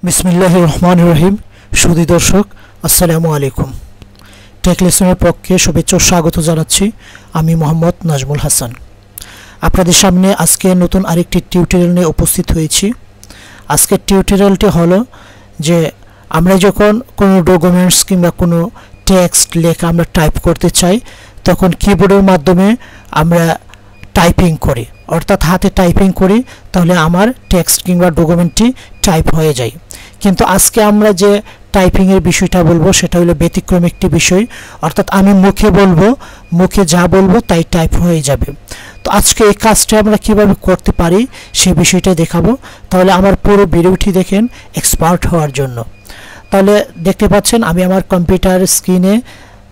বিসমিল্লাহির রহমানির রহিম। সুধী দর্শক, আসসালামু আলাইকুম। টেক লেসনের পক্ষে শুভেচ্ছা ও স্বাগত জানাচ্ছি আমি মোহাম্মদ নাজমুল হাসান। আপনাদের সামনে আজকে নতুন আরেকটি টিউটোরিয়াল নিয়ে উপস্থিত হয়েছি। আজকের টিউটোরিয়ালটি হলো যে আমরা যখন কোনো ডকুমেন্টস কিংবা কোনো টেক্সট লেখা আমরা টাইপ করতে চাই, তখন কিবোর্ডের মাধ্যমে আমরা টাইপিং করি, অর্থাৎ হাতে টাইপিং করি, তাহলে আমার টেক্সট কিংবা ডকুমেন্টটি টাইপ হয়ে যায়। কিন্তু আজকে আমরা যে টাইপিংয়ের বিষয়টা বলবো সেটা হলো ব্যতিক্রম একটি বিষয়, অর্থাৎ আমি মুখে বলবো, মুখে যা বলবো তাই টাইপ হয়ে যাবে। তো আজকে এই কাজটা আমরা কিভাবে করতে পারি সেই বিষয়টা দেখাবো। তাহলে আমার পুরো ভিডিওটি দেখেন এক্সপার্ট হওয়ার জন্য। তাহলে দেখতে পাচ্ছেন আমি আমার কম্পিউটার স্ক্রিনে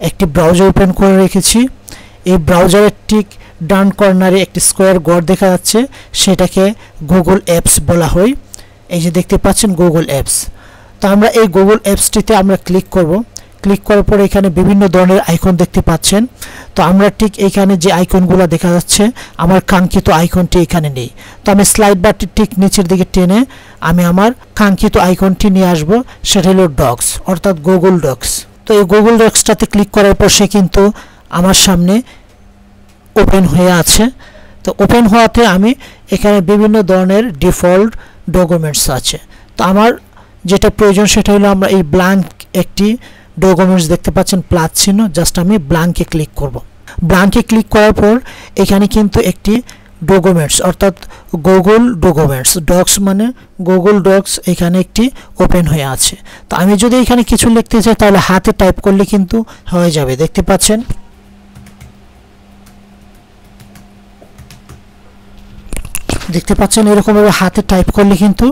একটি ব্রাউজার ওপেন করে রেখেছি। এই ব্রাউজারের ঠিক ডান কর্নারে একটি স্কোয়ার ঘর দেখা যাচ্ছে, সেটাকে গুগল অ্যাপস বলা হয়। এই যে দেখতে পাচ্ছেন গুগল অ্যাপস। তো আমরা এই গুগল অ্যাপসটিতে আমরা ক্লিক করব। ক্লিক করার পরে এখানে বিভিন্ন ধরনের আইকন দেখতে পাচ্ছেন। তো আমরা ঠিক এখানে যে আইকনগুলো দেখা যাচ্ছে, আমার কাঙ্ক্ষিত আইকনটি এখানে নেই। তো আমি স্লাইড বারটি ঠিক নিচের দিকে টেনে আমি আমার কাঙ্ক্ষিত আইকনটি নিয়ে আসব, সেটা হলো ডক্স, অর্থাৎ গুগল ডক্স। তো এই গুগল ডক্সটাতে ক্লিক করার পর সে কিন্তু আমার সামনে ওপেন হয়ে আছে। তো ওপেন হওয়াতে আমি এখানে বিভিন্ন ধরনের ডিফল্ট ডকুমেন্টস আছে। তো আমার যেটা প্রয়োজন সেটা হলো আমরা এই ব্ল্যাঙ্ক একটি ডকুমেন্টস দেখতে পাচ্ছেন প্লাস চিহ্ন, জাস্ট আমি ব্ল্যাঙ্কে ক্লিক করব। ব্ল্যাঙ্কে ক্লিক করার পর এখানে কিন্তু একটি ডকুমেন্টস, অর্থাৎ গুগল ডকুমেন্টস, ডক্স মানে গুগল ডক্স এখানে একটি ওপেন হয়ে আছে। তো আমি যদি এখানে কিছু লিখতে চাই তাহলে হাতে টাইপ করলে কিন্তু হয়ে যাবে। দেখতে পাচ্ছেন এরকমভাবে হাতে টাইপ করলে কিন্তু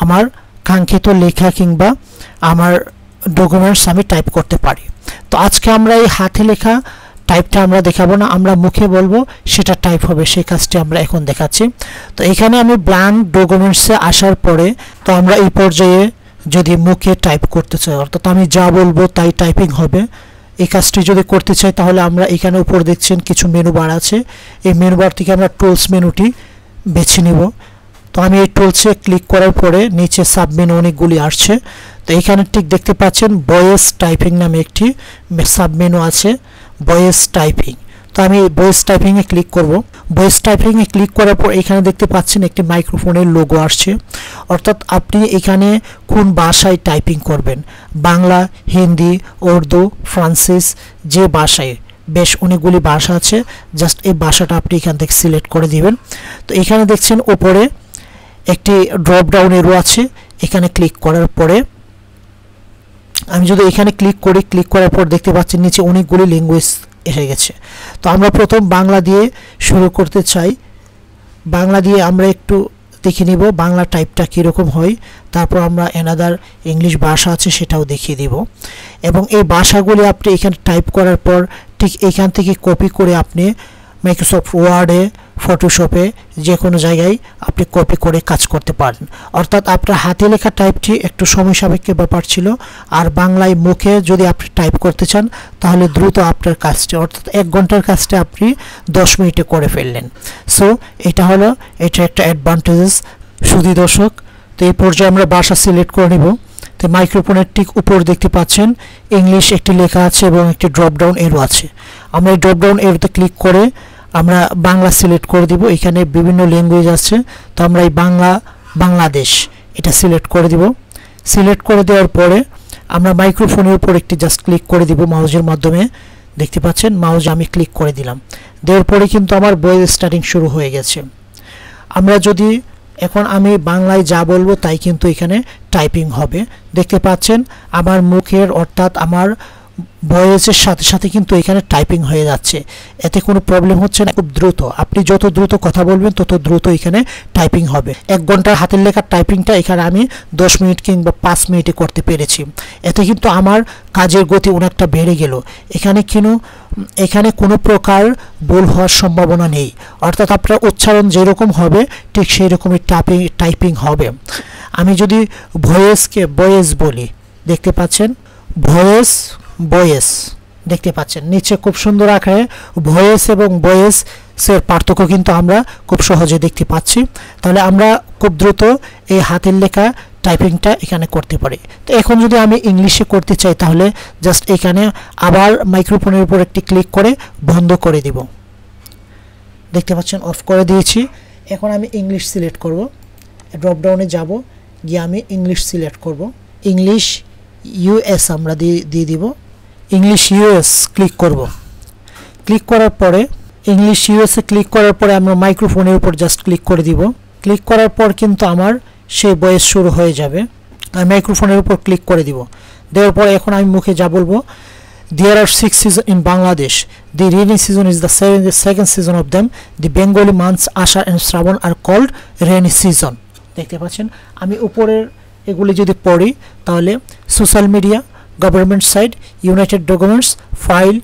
আমার কাঙ্ক্ষিত লেখা কিংবা আমার ডকুমেন্টস আমি টাইপ করতে পারি। তো আজকে আমরা এই হাতে লেখা টাইপটা আমরা দেখাবো না, আমরা মুখে বলবো, সেটা টাইপ হবে, সেই কাজটি আমরা এখন দেখাচ্ছি। তো এখানে আমি ব্ল্যাঙ্ক ডকুমেন্টসে আসার পরে তো আমরা এই পর্যায়ে যদি মুখে টাইপ করতে চাই, অর্থাৎ আমি যা বলবো তাই টাইপিং হবে, এই কাজটি যদি করতে চাই তাহলে আমরা এখানে উপর দেখছেন কিছু মেনু বার আছে। এই মেনু বার থেকে আমরা টুলস মেনুটি বেছে নেব। তো আমি এই টুলসে ক্লিক করার পরে নিচে সাব মেনু অনেকগুলি আসছে। তো এখানে ঠিক দেখতে পাচ্ছেন ভয়েস টাইপিং নামে একটি সাব মেনু আছে, ভয়েস টাইপিং। তো আমি ভয়েস টাইপিংয়ে ক্লিক করব। ভয়েস টাইপিংয়ে ক্লিক করার পর এখানে দেখতে পাচ্ছেন একটি মাইক্রোফোনের লোগো আসছে, অর্থাৎ আপনি এখানে কোন ভাষায় টাইপিং করবেন, বাংলা, হিন্দি, উর্দু, ফ্রান্সিস, যে ভাষায়, বেশ অনেকগুলি ভাষা আছে, জাস্ট এই ভাষাটা আপনি এখান থেকে সিলেক্ট করে দিবেন। তো এখানে দেখছেন উপরে একটি ড্রপ ডাউন এরো আছে, এখানে ক্লিক করার পরে আমি যদি এখানে ক্লিক করি, ক্লিক করার পর দেখতে পাচ্ছেন নিচে অনেকগুলি ল্যাঙ্গুয়েজ এসে গেছে। তো আমরা প্রথম বাংলা দিয়ে শুরু করতে চাই। বাংলা দিয়ে আমরা একটু দেখে নিব বাংলা টাইপটা কীরকম হয়, তারপর আমরা অ্যানাদার ইংলিশ ভাষা আছে সেটাও দেখিয়ে দিব। এবং এই ভাষাগুলি আপনি এখানে টাইপ করার পর ঠিক এখান থেকে কপি করে আপনি মাইক্রোসফট ওয়ার্ডে, ফটোশপে, যে কোনো জায়গায় আপনি কপি করে কাজ করতে পারেন। অর্থাৎ আপনার হাতে লেখা টাইপটি একটু সময় সাপেক্ষ ব্যাপার ছিল, আর বাংলায় মুখে যদি আপনি টাইপ করতে চান তাহলে দ্রুত আপনার কাজটি, অর্থাৎ 1 ঘন্টার কাজটি আপনি 10 মিনিটে করে ফেললেন। সো এটা একটা অ্যাডভান্টেজেস সুধী দর্শক। তো এই পর্যায়ে আমরা ভাষা সিলেক্ট করে নেব। তো মাইক্রোফোনের ঠিক উপর দেখতে পাচ্ছেন ইংলিশ একটি লেখা আছে এবং একটি ড্রপ ডাউন এরো আছে। আমরা এই ড্রপ ডাউন এরোতে ক্লিক করে আমরা বাংলা সিলেক্ট করে দিব। এখানে বিভিন্ন ল্যাঙ্গুয়েজ আছে, তো আমরা এই বাংলাদেশ এটা সিলেক্ট করে দিব। সিলেক্ট করে দেওয়ার পরে আমরা মাইক্রোফোনের উপর একটি জাস্ট ক্লিক করে দিব মাউজের মাধ্যমে। দেখতে পাচ্ছেন মাউজ আমি ক্লিক করে দিলাম, দেওয়ার পরে কিন্তু আমার ভয়েস স্টার্টিং শুরু হয়ে গেছে। আমরা যদি এখন আমি বাংলায় যা বলবো তাই কিন্তু এখানে টাইপিং হবে। দেখতে পাচ্ছেন আমার মুখের, অর্থাৎ আমার ভয়েসের সাথে সাথে কিন্তু এখানে টাইপিং হয়ে যাচ্ছে, এতে কোনো প্রবলেম হচ্ছে না। খুব দ্রুত, আপনি যত দ্রুত কথা বলবেন তত দ্রুত এখানে টাইপিং হবে। 1 ঘন্টার হাতের লেখার টাইপিংটা এখানে আমি 10 মিনিট কিংবা 5 মিনিটে করতে পেরেছি। এতে কিন্তু আমার কাজের গতি অনেকটা বেড়ে গেল। এখানে কোনো প্রকার ভুল হওয়ার সম্ভাবনা নেই, অর্থাৎ আপনার উচ্চারণ যেরকম হবে ঠিক সেই রকমই টাইপিং হবে। আমি যদি ভয়েসকে ভয়েস বলি, দেখতে পাচ্ছেন ভয়েস দেখতে পাচ্ছেন নিচে খুব সুন্দর আকারে ভয়েস এবং ভয়েসের পার্থক্য কিন্তু আমরা খুব সহজে দেখতে পাচ্ছি। তাহলে আমরা খুব দ্রুত এই হাতের লেখা টাইপিংটা এখানে করতে পারি। তো এখন যদি আমি ইংলিশে করতে চাই তাহলে জাস্ট এখানে আবার মাইক্রোফোনের উপর একটি ক্লিক করে বন্ধ করে দিব। দেখতে পাচ্ছেন অফ করে দিয়েছি। এখন আমি ইংলিশ সিলেক্ট করব, ড্রপ ডাউনে যাব, গিয়ে আমি ইংলিশ সিলেক্ট করব, ইংলিশ ইউএস আমরা দিয়ে দিব, ইংলিশ ইউএস ক্লিক করব। ক্লিক করার পরে ইংলিশ ইউএসএ ক্লিক করার পরে আমরা মাইক্রোফোনের উপর জাস্ট ক্লিক করে দিব। ক্লিক করার পর কিন্তু আমার সেই ভয়েস শুরু হয়ে যাবে। আমি মাইক্রোফোনের উপর ক্লিক করে দিব। দেওয়ার পরে এখন আমি মুখে যা বলবো, there are 6 seasons in Bangladesh. The rainy season is the second season of them. The Bengali months Ashar and Shravan are called rainy season. দেখতে পাচ্ছেন আমি উপরের এগুলি যদি পড়ি তাহলে social media, government site, untitled documents, file,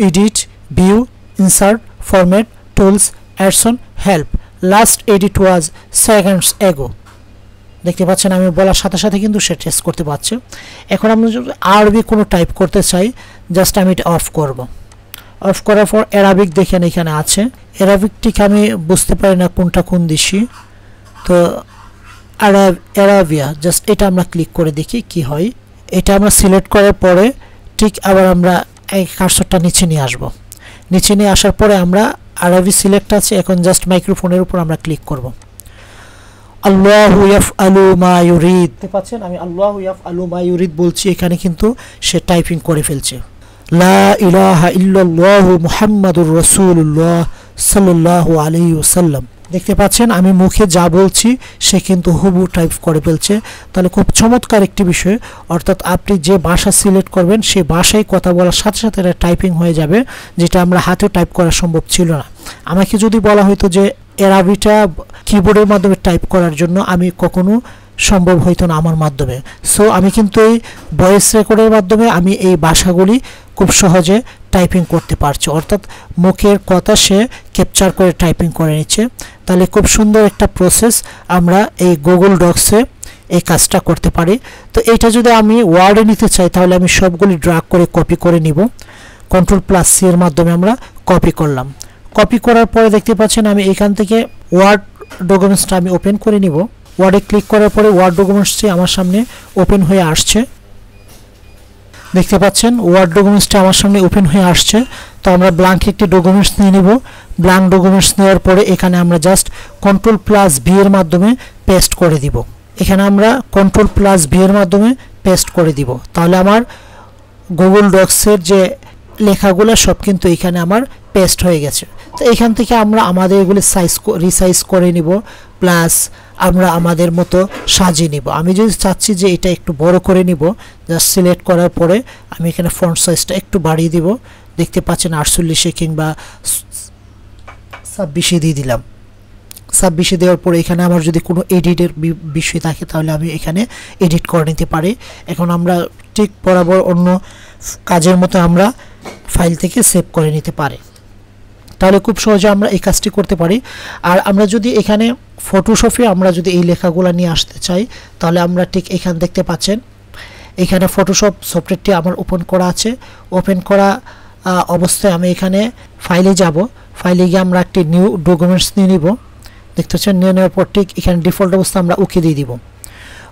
edit, view, insert, format, tools, অ্যাডসন, help, last edit was seconds ago. দেখতে পাচ্ছেন আমি বলার সাথে সাথে কিন্তু সে টেস্ট করতে পারছে। এখন আমরা যদি আরবি কোনো টাইপ করতে চাই জাস্ট আমি এটা অফ করব। অফ করার পর অ্যারাবিক দেখেন এখানে আছে, অ্যারাবিকটিকে আমি বুঝতে পারি না কোনটা কোন দেশি, তো অ্যারাবিয়া জাস্ট এটা আমরা ক্লিক করে দেখি কি হয়। এটা আমরা সিলেক্ট করার পরে ঠিক আবার আমরা এই কার্সরটা নিচে নিয়ে আসব। নিচে নিয়ে আসার পরে আমরা আরবি সিলেক্ট আছে, এখন জাস্ট মাইক্রোফোনের উপর আমরা ক্লিক করব। আল্লাহু ইয়াফআলু মা ইউরিদ, দেখতে পাচ্ছেন আমি আল্লাহু ইয়াফআলু মা ইউরিদ বলছি, এখানে কিন্তু সে টাইপিং করে ফেলছে। লা ইলাহা ইল্লাল্লাহু মুহাম্মাদুর রাসূলুল্লাহ সাল্লাল্লাহু আলাইহি ওয়াসাল্লাম। দেখতে পাচ্ছেন আমি মুখে যা বলছি সে কিন্তু হুবহু টাইপ করে ফেলছে। তাহলে খুব চমৎকার একটি বিষয়, অর্থাৎ আপনি যে ভাষা সিলেক্ট করবেন সেই ভাষায় কথা বলার সাথে সাথে এটা টাইপিং হয়ে যাবে, যেটা আমরা হাতেও টাইপ করা সম্ভব ছিল না। আমাকে যদি বলা হতো যে অ্যারাবিটা কিবোর্ডের মাধ্যমে টাইপ করার জন্য, আমি কখনো সম্ভব হইতো না আমার মাধ্যমে। সো আমি কিন্তু এই ভয়েস রেকর্ডের মাধ্যমে আমি এই ভাষাগুলি খুব সহজে টাইপিং করতে পারছি, অর্থাৎ মুখের কথা সে ক্যাপচার করে টাইপিং করে নিচ্ছে। তাহলে খুব সুন্দর একটা প্রসেস আমরা এই গুগল ডক্সে এই কাজটা করতে পারি। তো এইটা যদি আমি ওয়ার্ডে নিতে চাই তাহলে আমি সবগুলি ড্র্যাগ করে কপি করে নিব। কন্ট্রোল+C এর মাধ্যমে আমরা কপি করলাম। কপি করার পরে দেখতে পাচ্ছেন আমি এখান থেকে ওয়ার্ড ডকুমেন্টসটা আমি ওপেন করে নিব। ওয়ার্ডে ক্লিক করার পরে ওয়ার্ড ডকুমেন্টসটি আমার সামনে ওপেন হয়ে আসছে। দেখতে পাচ্ছেন ওয়ার্ড ডকুমেন্টসটা আমার সামনে ওপেন হয়ে আসছে। তো আমরা ব্ল্যাঙ্ক একটি ডকুমেন্টস নিয়ে নিব। ব্ল্যাঙ্ক ডকুমেন্টস নেওয়ার পরে এখানে আমরা জাস্ট কন্ট্রোল+V এর মাধ্যমে পেস্ট করে দিব। এখানে আমরা কন্ট্রোল+V এর মাধ্যমে পেস্ট করে দিব। তাহলে আমার গুগল ডক্সের যে লেখাগুলো সব কিন্তু এখানে আমার পেস্ট হয়ে গেছে। তো এখান থেকে আমরা আমাদের এগুলো রিসাইজ করে নিব, প্লাস আমরা আমাদের মতো সাজিয়ে নিব। আমি যদি চাচ্ছি যে এটা একটু বড় করে নিব, জাস্ট সিলেক্ট করার পরে আমি এখানে ফন্ট সাইজটা একটু বাড়িয়ে দিব। দেখতে পাচ্ছেন 48 কিংবা 26 দিয়ে দিলাম। 26 দেওয়ার পরে এখানে আমার যদি কোনো এডিটের বিষয় থাকে তাহলে আমি এখানে এডিট করে নিতে পারি। এখন আমরা ঠিক বরাবর অন্য কাজের মতো আমরা ফাইল থেকে সেভ করে নিতে পারি। তাহলে খুব সহজে আমরা এই কাজটি করতে পারি। আর আমরা যদি এখানে ফটোশপে আমরা যদি এই লেখাগুলো নিয়ে আসতে চাই তাহলে আমরা ঠিক এখানে দেখতে পাচ্ছেন এখানে ফটোশপ সফটওয়্যারটি আমার ওপেন করা আছে। ওপেন করা অবস্থায় আমি এখানে ফাইলে যাব। ফাইলে গিয়ে আমরা একটি নিউ ডকুমেন্টস নিয়ে নিব। দেখতে পাচ্ছেন নিয়ে নেওয়ার পর ঠিক এখানে ডিফল্ট অবস্থা আমরা ওকে দিয়ে দিব।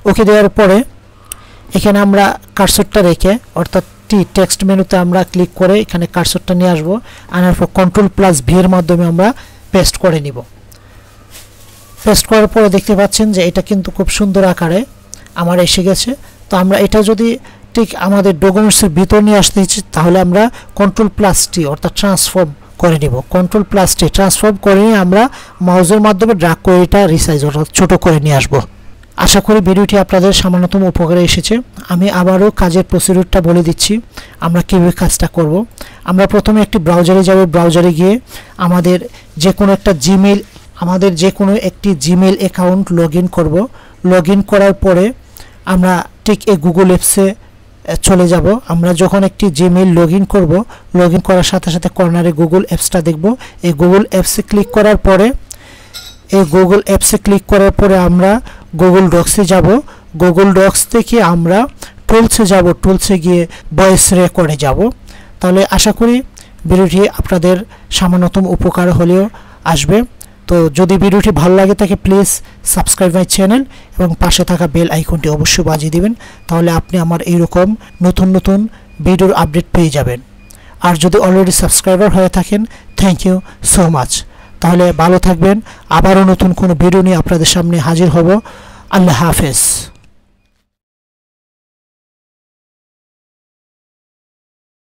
ওকে দেওয়ার পরে এখানে আমরা কার্সরটা রেখে, অর্থাৎ টেক্সট মেনুতে আমরা ক্লিক করে এখানে কার্সরটা নিয়ে আসবো। আনার পর কন্ট্রোল+V এর মাধ্যমে আমরা পেস্ট করে নিব। পেস্ট করার পরে দেখতে পাচ্ছেন যে এটা কিন্তু খুব সুন্দর আকারে আমার এসে গেছে। তো আমরা এটা যদি ঠিক আমাদের ডকুমেন্টসের ভিতর নিয়ে আসতে ইচ্ছে তাহলে আমরা কন্ট্রোল+T অর্থাৎ ট্রান্সফর্ম করে নিব। কন্ট্রোল+T ট্রান্সফর্ম করে নিয়ে আমরা মাউসের মাধ্যমে ড্র্যাগ করে এটা রিসাইজ অর্থাৎ ছোট করে নিয়ে আসবো। আশা করি ভিডিওটি আপনাদের সামান্যতম উপকারে এসেছে। আমি আবারও কাজের প্রসিডিউরটা বলে দিচ্ছি আমরা কীভাবে কাজটা করব। আমরা প্রথমে একটি ব্রাউজারে যাব। ব্রাউজারে গিয়ে আমাদের যে কোনো একটি জিমেইল অ্যাকাউন্ট লগ ইন করব। লগ ইন করার পরে আমরা ঠিক এই গুগল অ্যাপসে চলে যাব। আমরা যখন একটি জিমেইল লগ ইন করব, লগ ইন করার সাথে সাথে কর্নারে গুগল অ্যাপসটা দেখব। এই গুগল অ্যাপসে ক্লিক করার পরে আমরা গুগল ডক্সে যাব। গুগল ডক্স থেকে আমরা টুলসে যাব। টুলসে গিয়ে ভয়েস রেকর্ডে যাব। তাহলে আশা করি ভিডিওটি আপনাদের সামান্যতম উপকার হলেও আসবে। তো যদি ভিডিওটি ভালো লাগে থাকে প্লিজ সাবস্ক্রাইব মাই চ্যানেল এবং পাশে থাকা বেল আইকনটি অবশ্যই বাজিয়ে দিবেন, তাহলে আপনি আমার এইরকম নতুন নতুন ভিডিওর আপডেট পেয়ে যাবেন। আর যদি অলরেডি সাবস্ক্রাইবার হয়ে থাকেন থ্যাংক ইউ সো মাচ। তাহলে ভালো থাকবেন, আবারও নতুন কোনো ভিডিও নিয়ে আপনাদের সামনে হাজির হব। আল্লাহ হাফেজ।